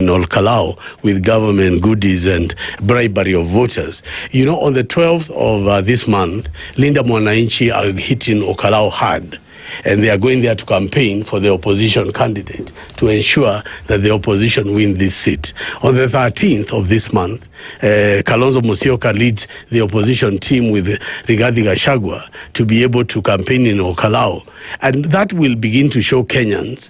Olkalau with government goodies and bribery of voters. You know, on the 12th of this month, Linda Mwananchi are hitting Olkalau hard. And they are going there to campaign for the opposition candidate to ensure that the opposition win this seat. On the 13th of this month, Kalonzo Musyoka leads the opposition team with Rigathi Gachagua to be able to campaign in Olkalau. And that will begin to show Kenyans,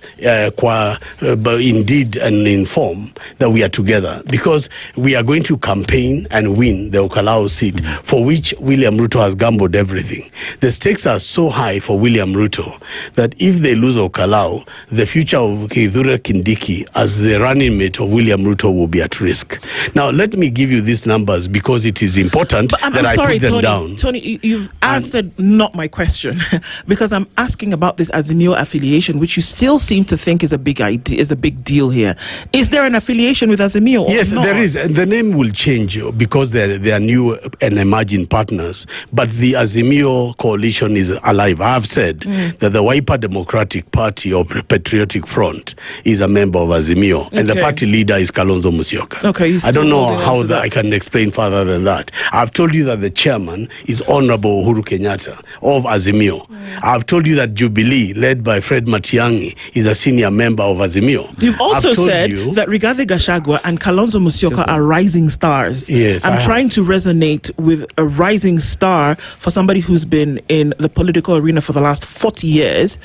indeed and in form, that we are together. Because we are going to campaign and win the Olkalau seat, for which William Ruto has gambled everything. The stakes are so high for William Ruto that if they lose Olkalau, the future of Kithure Kindiki as the running mate of William Ruto will be at risk. Now, let me give you these numbers because it is important that I put them down. Tony, you've answered not my question because I'm asking about this Azimio affiliation, which you still seem to think is a big idea, is a big deal here. Is there an affiliation with Azimio? Yes, there is. And the name will change because they are new and emerging partners. But the Azimio coalition is alive. I have said that the Wiper Democratic Party or Patriotic Front is a member of Azimio, and the party leader is Kalonzo Musyoka. Okay, I don't know how I can explain further than that. I've told you that the chairman is Honorable Uhuru Kenyatta of Azimio. I've told you that Jubilee, led by Fred Matiang'i, is a senior member of Azimio. You've also said that Rigathi Gachagua and Kalonzo Musyoka are rising stars. Yes, I'm trying to resonate with a rising star for somebody who's been in the political arena for the last 40 years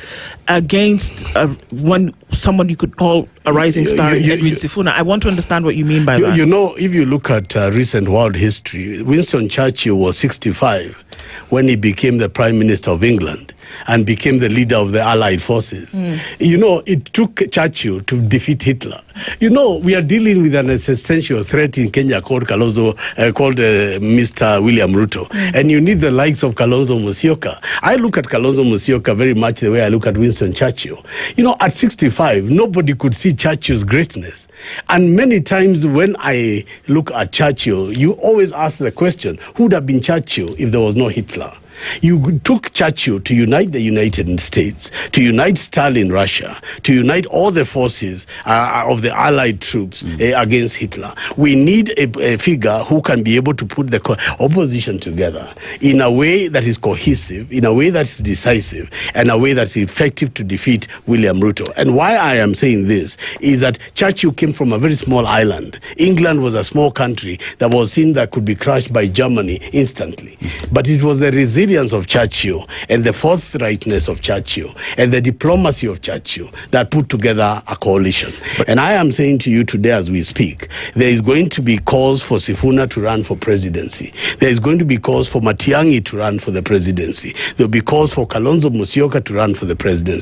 against someone you could call a rising star, Edwin Sifuna. I want to understand what you mean by that. You know, if you look at recent world history, Winston Churchill was 65 when he became the Prime Minister of England and became the leader of the Allied forces. You know, it took Churchill to defeat Hitler. You know, we are dealing with an existential threat in Kenya called Mr. William Ruto. And you need the likes of Kalonzo Musyoka. I look at Kalonzo Musyoka very much the way I look at Winston Churchill. You know, at 65, nobody could see Churchill's greatness. And many times when I look at Churchill, you always ask the question, who would have been Churchill if there was no Hitler? You took Churchill to unite the United States, to unite Stalin Russia, to unite all the forces of the Allied troops against Hitler. We need a figure who can be able to put the opposition together in a way that is cohesive, in a way that is decisive, and a way that is effective to defeat William Ruto. And why I am saying this is that Churchill came from a very small island. England was a small country that was seen that could be crushed by Germany instantly. But it was the resilience of Churchill and the forthrightness of Churchill and the diplomacy of Churchill that put together a coalition. And I am saying to you today as we speak, there is going to be calls for Sifuna to run for presidency. There is going to be calls for Matiang'i to run for the presidency. There will be calls for Kalonzo Musyoka to run for the presidency.